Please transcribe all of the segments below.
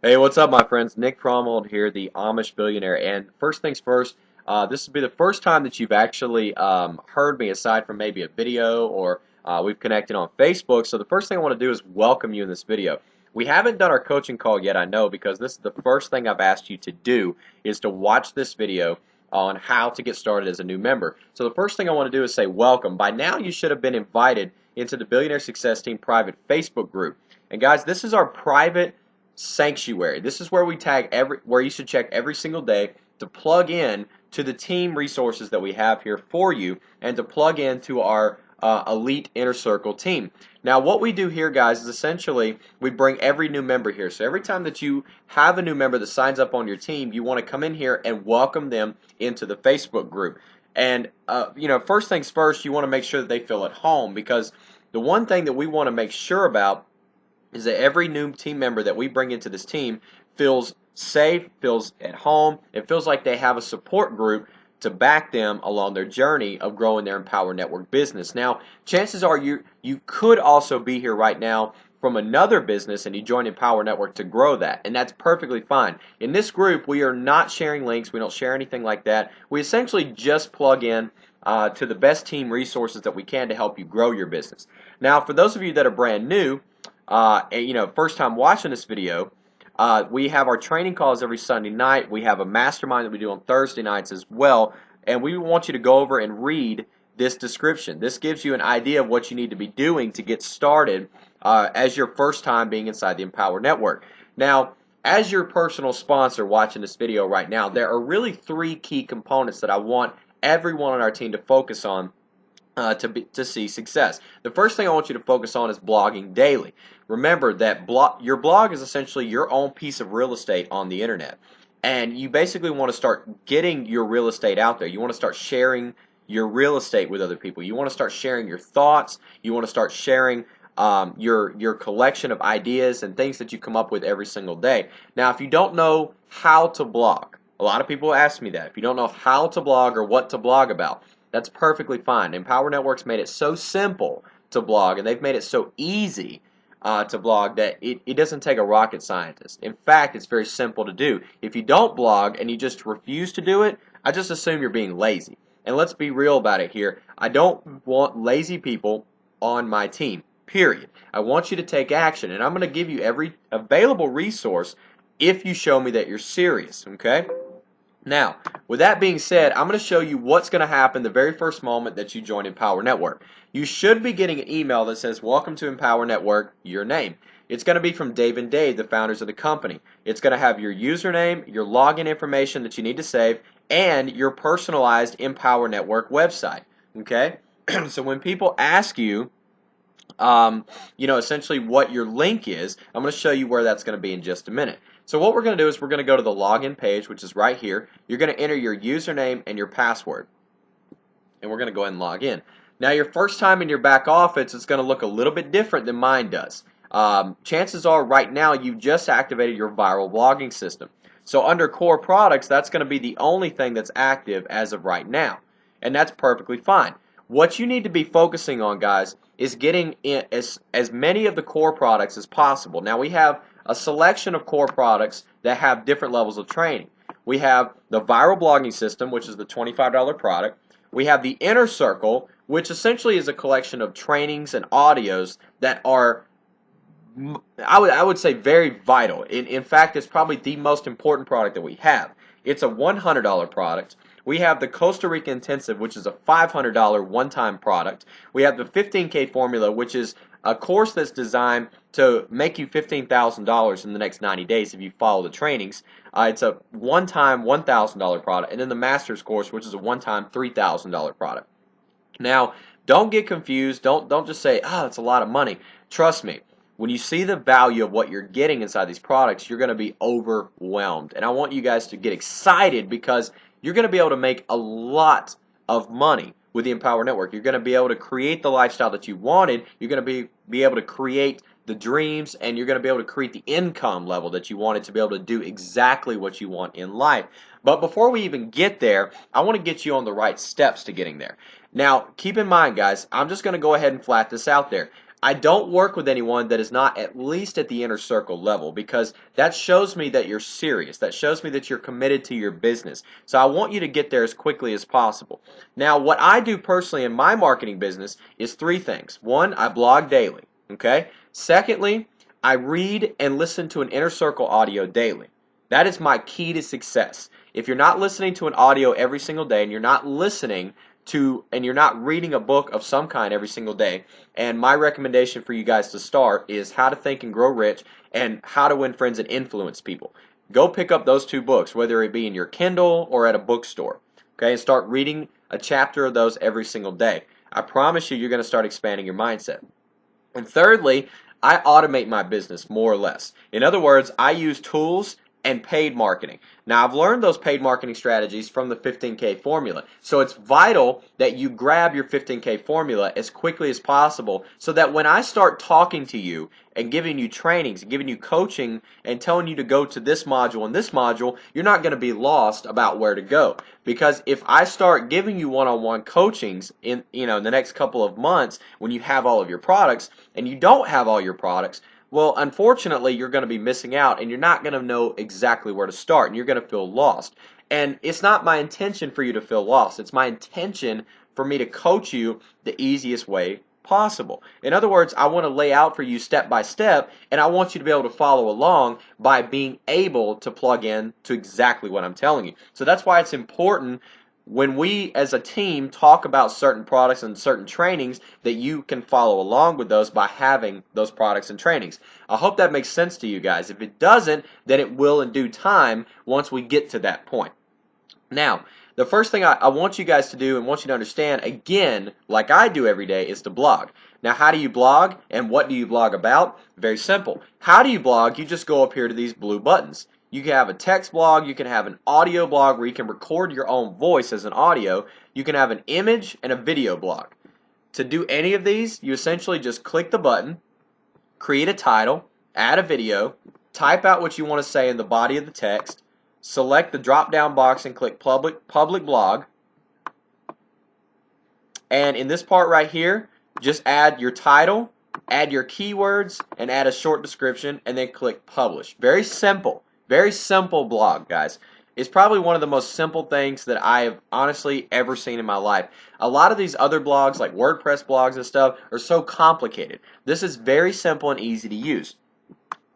Hey, what's up, my friends? Nick Fromhold here, the Amish billionaire. And first things first, this will be the first time that you've actually heard me aside from maybe a video or we've connected on Facebook. So the first thing I want to do is welcome you in this video. We haven't done our coaching call yet, I know, because this is the first thing I've asked you to do is to watch this video on how to get started as a new member. So the first thing I want to do is say welcome. By now, you should have been invited into the Billionaire Success Team private Facebook group. And guys, this is our private sanctuary. This is where we tag where you should check every single day to plug in to the team resources that we have here for you and to plug into our elite inner circle team. Now what we do here, guys, is essentially we bring every new member here. So every time that you have a new member that signs up on your team, you want to come in here and welcome them into the Facebook group. And first things first, you want to make sure that they feel at home, because the one thing that we want to make sure about is that every new team member that we bring into this team feels safe, feels at home, and feels like they have a support group to back them along their journey of growing their Empower Network business. Now, chances are you could also be here right now from another business and you join Empower Network to grow that, and that's perfectly fine. In this group, we are not sharing links. We don't share anything like that. We essentially just plug in to the best team resources that we can to help you grow your business. Now, for those of you that are brand new, first time watching this video, we have our training calls every Sunday night. We have a mastermind that we do on Thursday nights as well, and we want you to go over and read this description. This gives you an idea of what you need to be doing to get started as your first time being inside the Empower Network. Now, as your personal sponsor watching this video right now, there are really three key components that I want everyone on our team to focus on to see success. The first thing I want you to focus on is blogging daily. Remember that your blog is essentially your own piece of real estate on the internet, and you basically want to start getting your real estate out there. You want to start sharing your real estate with other people. You want to start sharing your thoughts. You want to start sharing your collection of ideas and things that you come up with every single day. Now, if you don't know how to blog, a lot of people ask me that. If you don't know how to blog or what to blog about, that's perfectly fine. Empower Network's made it so simple to blog, and they've made it so easy to blog that it doesn't take a rocket scientist. In fact, it's very simple to do. If you don't blog and you just refuse to do it, I just assume you're being lazy. And let's be real about it here. I don't want lazy people on my team, period. I want you to take action, and I'm going to give you every available resource if you show me that you're serious, okay? Now, with that being said, I'm going to show you what's going to happen the very first moment that you join Empower Network. You should be getting an email that says, "Welcome to Empower Network," your name. It's going to be from Dave and Dave, the founders of the company. It's going to have your username, your login information that you need to save, and your personalized Empower Network website. Okay? So when people ask you, essentially what your link is, I'm going to show you where that's going to be in just a minute. So what we're going to do is we're going to go to the login page, which is right here. You're going to enter your username and your password, and we're going to go ahead and log in. Now, your first time in your back office, it's going to look a little bit different than mine does. Chances are right now you've just activated your viral blogging system. So under core products, that's going to be the only thing that's active as of right now, and that's perfectly fine. What you need to be focusing on, guys, is getting in as many of the core products as possible. Now, we have a selection of core products that have different levels of training. We have the viral blogging system, which is the $25 product. We have the inner circle, which essentially is a collection of trainings and audios that are, I would say, very vital. In fact, it's probably the most important product that we have. It's a $100 product. We have the Costa Rica Intensive, which is a $500 one-time product. We have the 15K Formula, which is a course that's designed to make you $15,000 in the next 90 days if you follow the trainings. It's a one-time $1,000 product. And then the Master's course, which is a one-time $3,000 product. Now, don't get confused. Don't just say, "Oh, it's a lot of money." Trust me. When you see the value of what you're getting inside these products, you're going to be overwhelmed. And I want you guys to get excited, because you're going to be able to make a lot of money with the Empower Network. You're going to be able to create the lifestyle that you wanted. You're going to be able to create the dreams, and you're going to be able to create the income level that you wanted to be able to do exactly what you want in life. But before we even get there, I want to get you on the right steps to getting there. Now, keep in mind, guys, I'm just going to go ahead and flat this out there. I don't work with anyone that is not at least at the inner circle level, because that shows me that you're serious. That shows me that you're committed to your business. So I want you to get there as quickly as possible. Now, what I do personally in my marketing business is three things. One, I blog daily. Okay? Secondly, I read and listen to an inner circle audio daily. That is my key to success. If you're not listening to an audio every single day, and you're not reading a book of some kind every single day, and my recommendation for you guys to start is How to Think and Grow Rich and How to Win Friends and Influence People. Go pick up those two books, whether it be in your Kindle or at a bookstore. Okay, and start reading a chapter of those every single day. I promise you, you're going to start expanding your mindset. And thirdly, I automate my business more or less. In other words, I use tools and paid marketing. Now, I've learned those paid marketing strategies from the 15K formula. So it's vital that you grab your 15K formula as quickly as possible, so that when I start talking to you and giving you trainings and giving you coaching and telling you to go to this module and this module, you're not going to be lost about where to go. Because if I start giving you one-on-one coachings in the next couple of months, when you have all of your products and you don't have all your products, well, unfortunately, you're going to be missing out, and you're not going to know exactly where to start, and you're going to feel lost. And it's not my intention for you to feel lost. It's my intention for me to coach you the easiest way possible. In other words, I want to lay out for you step by step, and I want you to be able to follow along by being able to plug in to exactly what I'm telling you. So that's why it's important when we as a team talk about certain products and certain trainings that you can follow along with those by having those products and trainings. I hope that makes sense to you guys. If it doesn't, then it will in due time once we get to that point. Now, the first thing I want you guys to do and want you to understand, again, like I do every day, is to blog. Now, how do you blog and what do you blog about? Very simple. How do you blog? You just go up here to these blue buttons. You can have a text blog, you can have an audio blog where you can record your own voice as an audio, you can have an image and a video blog. To do any of these, you essentially just click the button, create a title, add a video, type out what you want to say in the body of the text, select the drop down box and click public blog, and in this part right here, just add your title, add your keywords, and add a short description, and then click publish. Very simple. Very simple blog, guys. It's probably one of the most simple things that I have honestly ever seen in my life. A lot of these other blogs, like WordPress blogs and stuff, are so complicated. This is very simple and easy to use.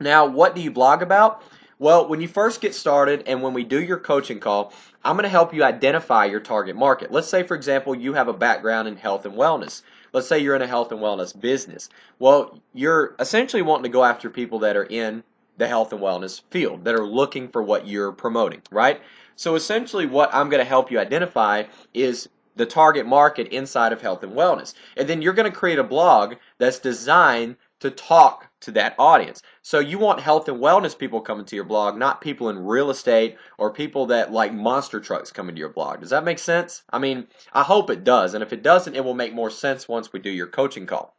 Now, what do you blog about? Well, when you first get started and when we do your coaching call, I'm going to help you identify your target market. Let's say, for example, you have a background in health and wellness. Let's say you're in a health and wellness business. Well, you're essentially wanting to go after people that are in the health and wellness field, that are looking for what you're promoting, right? So essentially what I'm going to help you identify is the target market inside of health and wellness. And then you're going to create a blog that's designed to talk to that audience. So you want health and wellness people coming to your blog, not people in real estate or people that like monster trucks coming to your blog. Does that make sense? I mean, I hope it does. And if it doesn't, it will make more sense once we do your coaching call.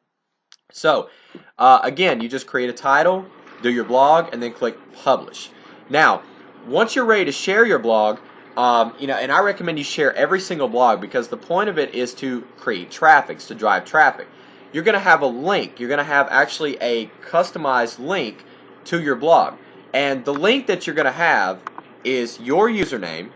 So again, you just create a title, do your blog, and then click publish. Now, once you're ready to share your blog, and I recommend you share every single blog, because the point of it is to create traffic, to drive traffic. You're going to have a link. You're going to have actually a customized link to your blog. And the link that you're going to have is your username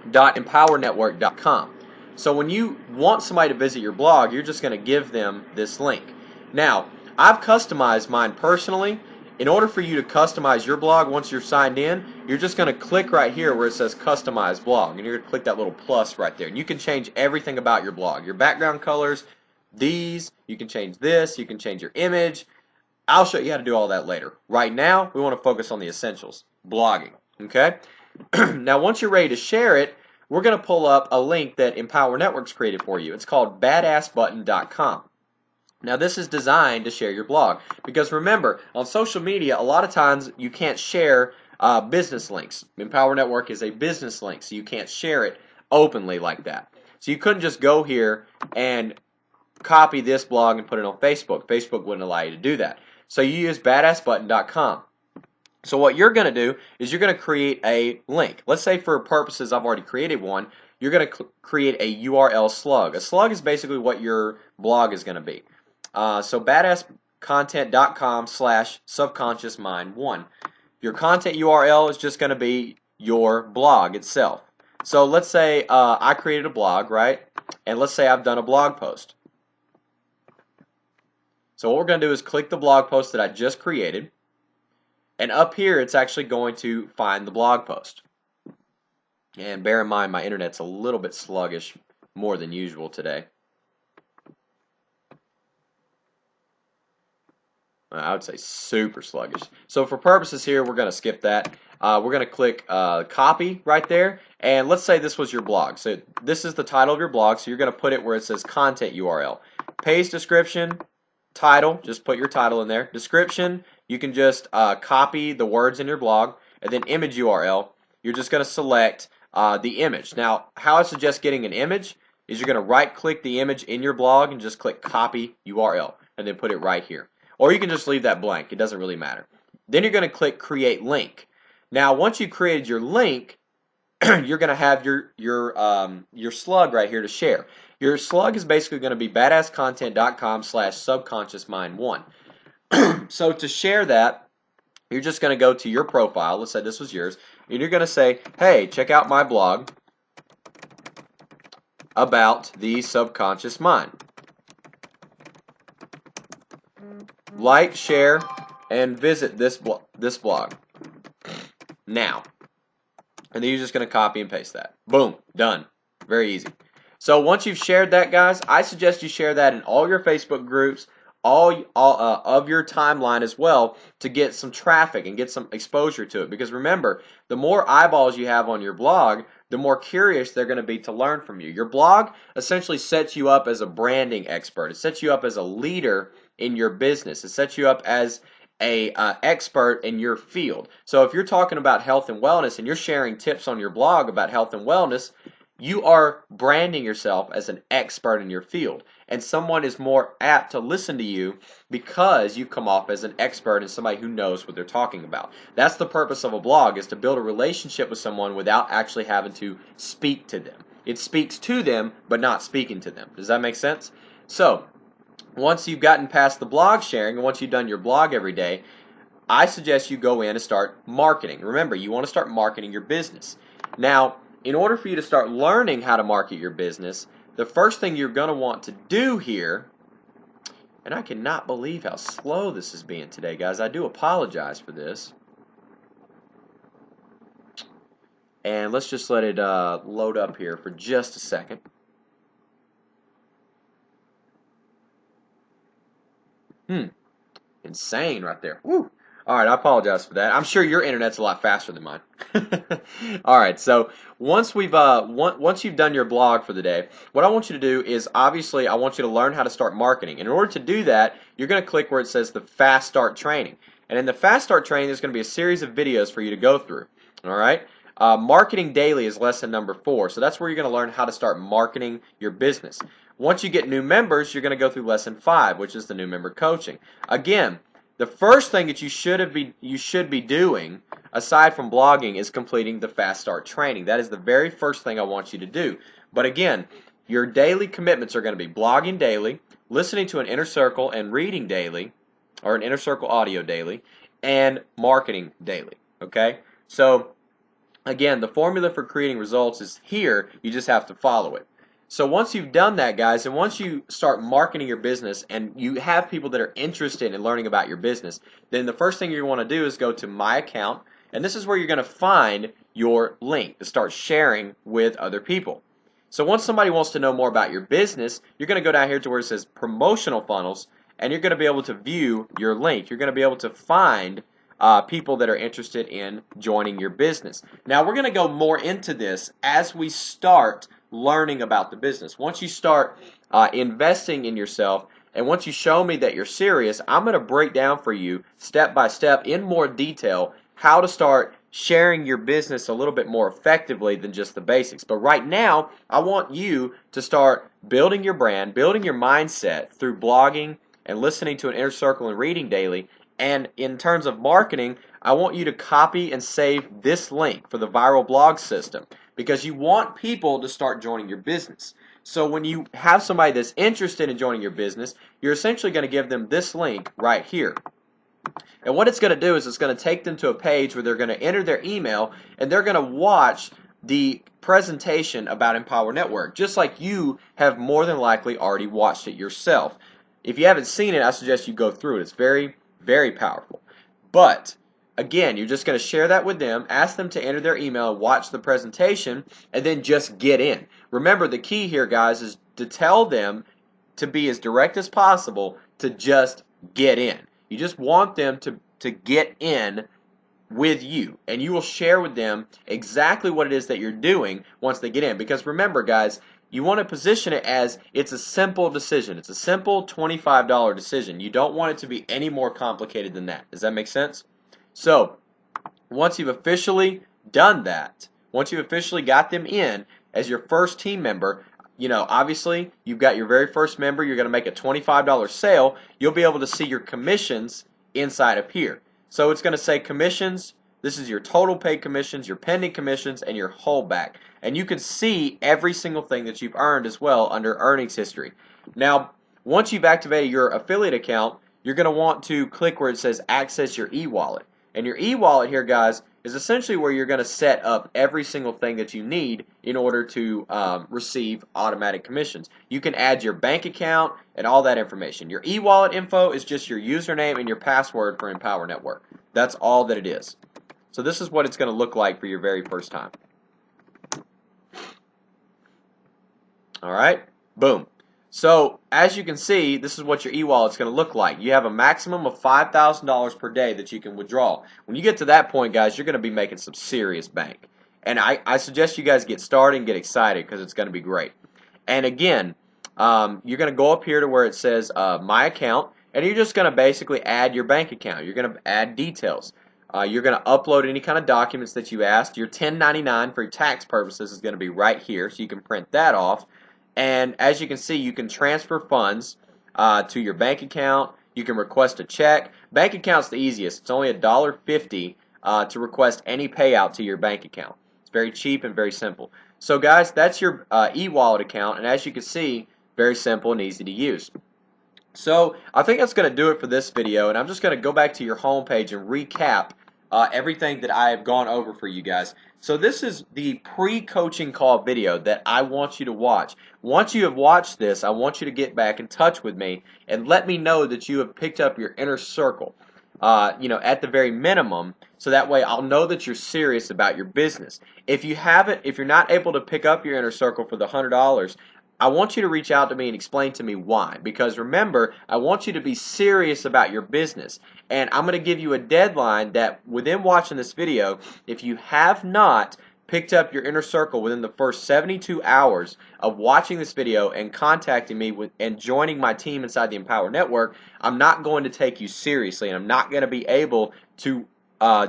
.empowernetwork.com. So when you want somebody to visit your blog, you're just going to give them this link. Now, I've customized mine personally. In order for you to customize your blog once you're signed in, you're just going to click right here where it says customize blog, and you're going to click that little plus right there. And you can change everything about your blog. Your background colors, these, you can change this, you can change your image. I'll show you how to do all that later. Right now, we want to focus on the essentials, blogging, okay? Now, once you're ready to share it, we're going to pull up a link that Empower Networks created for you. It's called badassbutton.com. Now, this is designed to share your blog, because remember, on social media, a lot of times you can't share business links. Empower Network is a business link, so you can't share it openly like that. So you couldn't just go here and copy this blog and put it on Facebook. Facebook wouldn't allow you to do that. So you use badassbutton.com. So what you're going to do is you're going to create a link. Let's say for purposes, I've already created one. You're going to create a URL slug. A slug is basically what your blog is going to be. So badasscontent.com/subconsciousmind1. Your content URL is just going to be your blog itself. So let's say I created a blog, right? And let's say I've done a blog post. So what we're going to do is click the blog post that I just created. And up here, it's actually going to find the blog post. And bear in mind, my internet's a little bit sluggish, more than usual today. I would say super sluggish. So for purposes here, we're going to skip that. We're going to click copy right there. And let's say this was your blog. So this is the title of your blog. So you're going to put it where it says content URL. Page description, title, just put your title in there. Description, you can just copy the words in your blog. And then image URL, you're just going to select the image. Now, how I suggest getting an image is you're going to right click the image in your blog and just click copy URL and then put it right here. Or you can just leave that blank. It doesn't really matter. Then you're going to click create link. Now, once you created your link, you're going to have your slug right here to share. Your slug is basically going to be badasscontent.com/subconsciousmind1. So to share that, you're just going to go to your profile. Let's say this was yours. And you're going to say, hey, check out my blog about the subconscious mind. Like, share, and visit this blog now. And then you're just going to copy and paste that. Boom, done. Very easy. So once you've shared that, guys, I suggest you share that in all your Facebook groups, all of your timeline as well, to get some traffic and get some exposure to it. Because remember, the more eyeballs you have on your blog, the more curious they're going to be to learn from you. Your blog essentially sets you up as a branding expert. It sets you up as a leader in your business. It sets you up as a expert in your field. So if you're talking about health and wellness and you're sharing tips on your blog about health and wellness, you are branding yourself as an expert in your field. And someone is more apt to listen to you because you come off as an expert and somebody who knows what they're talking about. That's the purpose of a blog, is to build a relationship with someone without actually having to speak to them. It speaks to them, but not speaking to them. Does that make sense? So, once you've gotten past the blog sharing, and once you've done your blog every day, I suggest you go in and start marketing. Remember, you want to start marketing your business. Now, in order for you to start learning how to market your business, the first thing you're going to want to do here, and I cannot believe how slow this is being today, guys. I do apologize for this. And let's just let it load up here for just a second. Insane right there. Woo. All right, I apologize for that. I'm sure your internet's a lot faster than mine. All right, so once you've done your blog for the day, what I want you to do is, obviously, I want you to learn how to start marketing. And in order to do that, you're going to click where it says the Fast Start Training. And in the Fast Start Training, there's going to be a series of videos for you to go through. All right? Marketing Daily is lesson number 4. So that's where you're going to learn how to start marketing your business. Once you get new members, you're going to go through lesson 5, which is the new member coaching. Again, the first thing that you should be doing, aside from blogging, is completing the Fast Start Training. That is the very first thing I want you to do. But again, your daily commitments are going to be blogging daily, listening to an inner circle and reading daily, or an inner circle audio daily, and marketing daily. Okay? So, again, the formula for creating results is here. You just have to follow it. So once you've done that, guys, and once you start marketing your business and you have people that are interested in learning about your business, then the first thing you want to do is go to My Account, and this is where you're going to find your link to start sharing with other people. So once somebody wants to know more about your business, you're going to go down here to where it says Promotional Funnels, and you're going to be able to view your link. You're going to be able to find people that are interested in joining your business. Now, we're going to go more into this as we start learning about the business. Once you start investing in yourself, and once you show me that you're serious, I'm going to break down for you step by step in more detail how to start sharing your business a little bit more effectively than just the basics. But right now, I want you to start building your brand, building your mindset through blogging and listening to an inner circle and reading daily. And in terms of marketing, I want you to copy and save this link for the viral blog system, because you want people to start joining your business. So when you have somebody that's interested in joining your business, you're essentially going to give them this link right here. And what it's going to do is it's going to take them to a page where they're going to enter their email and they're going to watch the presentation about Empower Network, just like you have more than likely already watched it yourself. If you haven't seen it, I suggest you go through it. It's very, very powerful. But again, you're just going to share that with them, ask them to enter their email, watch the presentation, and then just get in. Remember, the key here, guys, is to tell them to be as direct as possible to just get in. You just want them to get in with you, and you will share with them exactly what it is that you're doing once they get in. Because remember, guys, you want to position it as it's a simple decision. It's a simple $25 decision. You don't want it to be any more complicated than that. Does that make sense? So once you've officially done that, once you've officially got them in as your first team member, you know, obviously you've got your very first member, you're going to make a $25 sale, you'll be able to see your commissions inside of here. So it's going to say commissions, this is your total paid commissions, your pending commissions, and your holdback. And you can see every single thing that you've earned as well under earnings history. Now, once you've activated your affiliate account, you're going to want to click where it says access your e-wallet. And your e-wallet here, guys, is essentially where you're going to set up every single thing that you need in order to receive automatic commissions. You can add your bank account and all that information. Your e-wallet info is just your username and your password for Empower Network. That's all that it is. So this is what it's going to look like for your very first time. All right, boom. So as you can see, this is what your e-wallet is going to look like. You have a maximum of $5,000 per day that you can withdraw. When you get to that point, guys, you're going to be making some serious bank. And I suggest you guys get started and get excited because it's going to be great. And again, you're going to go up here to where it says My Account, and you're just going to basically add your bank account. You're going to add details. You're going to upload any kind of documents that you asked. Your 1099 for tax purposes is going to be right here, so you can print that off. And as you can see, you can transfer funds to your bank account. You can request a check. Bank account's the easiest. It's only $1.50 to request any payout to your bank account. It's very cheap and very simple. So guys, that's your e-wallet account, and as you can see, very simple and easy to use. So I think that's going to do it for this video, and I'm just going to go back to your home page and recap everything that I have gone over for you guys. So this is the pre-coaching call video that I want you to watch. Once you have watched this, I want you to get back in touch with me and let me know that you have picked up your inner circle, you know, at the very minimum, so that way I'll know that you're serious about your business. If you haven't, if you're not able to pick up your inner circle for the $100, I want you to reach out to me and explain to me why. Because remember, I want you to be serious about your business. And I'm going to give you a deadline that within watching this video, if you have not picked up your inner circle within the first 72 hours of watching this video and contacting me and joining my team inside the Empower Network, I'm not going to take you seriously, and I'm not going to be able to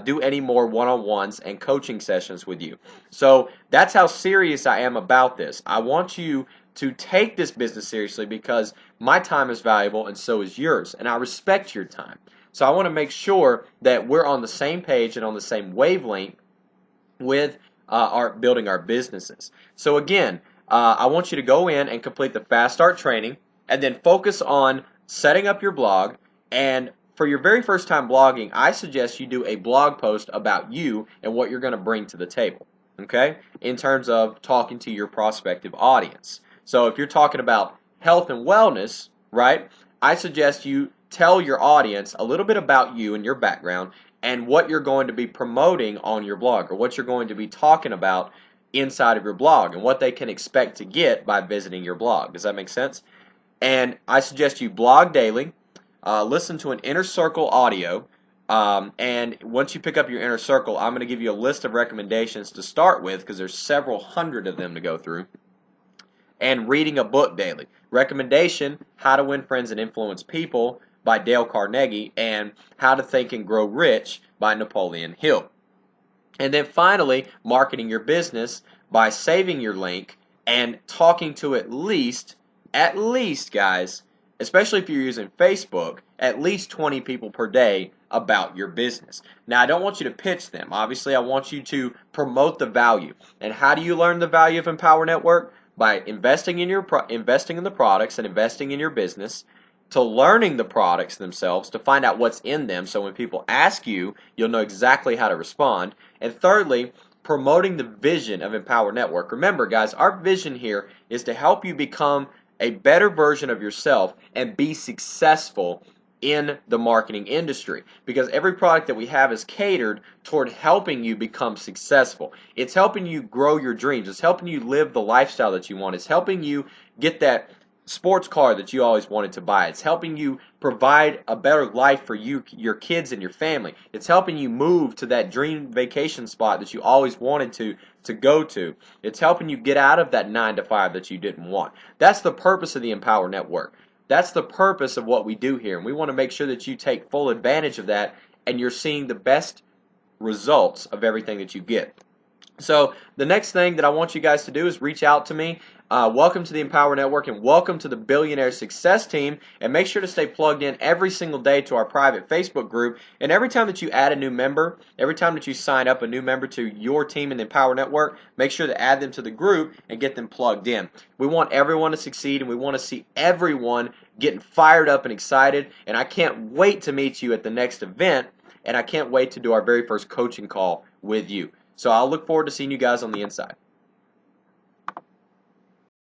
do any more one-on-ones and coaching sessions with you. So that's how serious I am about this. I want you to take this business seriously because my time is valuable and so is yours, and I respect your time. So I want to make sure that we're on the same page and on the same wavelength with building our businesses. So again, I want you to go in and complete the Fast Start training and then focus on setting up your blog. And for your very first time blogging, I suggest you do a blog post about you and what you're going to bring to the table, okay, in terms of talking to your prospective audience. So if you're talking about health and wellness, right, I suggest you tell your audience a little bit about you and your background and what you're going to be promoting on your blog, or what you're going to be talking about inside of your blog and what they can expect to get by visiting your blog. Does that make sense? And I suggest you blog daily, listen to an Inner Circle audio, and once you pick up your Inner Circle, I'm going to give you a list of recommendations to start with because there's several hundred of them to go through. And reading a book daily. Recommendation, How to Win Friends and Influence People by Dale Carnegie, and How to Think and Grow Rich by Napoleon Hill. And then finally, marketing your business by saving your link and talking to at least guys, especially if you're using Facebook, at least 20 people per day about your business. Now, I don't want you to pitch them. Obviously, I want you to promote the value. And how do you learn the value of Empower Network? by investing in investing in the products and investing in your business, to learning the products themselves to find out what's in them, so when people ask you, you'll know exactly how to respond. And thirdly, promoting the vision of Empower Network. Remember, guys, our vision here is to help you become a better version of yourself and be successful in the marketing industry, because every product that we have is catered toward helping you become successful. It's helping you grow your dreams. It's helping you live the lifestyle that you want. It's helping you get that sports car that you always wanted to buy. It's helping you provide a better life for you, your kids, and your family. It's helping you move to that dream vacation spot that you always wanted to go to. It's helping you get out of that 9 to 5 that you didn't want. That's the purpose of the Empower Network. That's the purpose of what we do here, and we want to make sure that you take full advantage of that and you're seeing the best results of everything that you get. So the next thing that I want you guys to do is reach out to me. Welcome to the Empower Network and welcome to the Billionaire Success Team, and make sure to stay plugged in every single day to our private Facebook group. And every time that you add a new member, every time that you sign up a new member to your team in the Empower Network, make sure to add them to the group and get them plugged in. We want everyone to succeed, and we want to see everyone getting fired up and excited, and I can't wait to meet you at the next event, and I can't wait to do our very first coaching call with you. So I'll look forward to seeing you guys on the inside.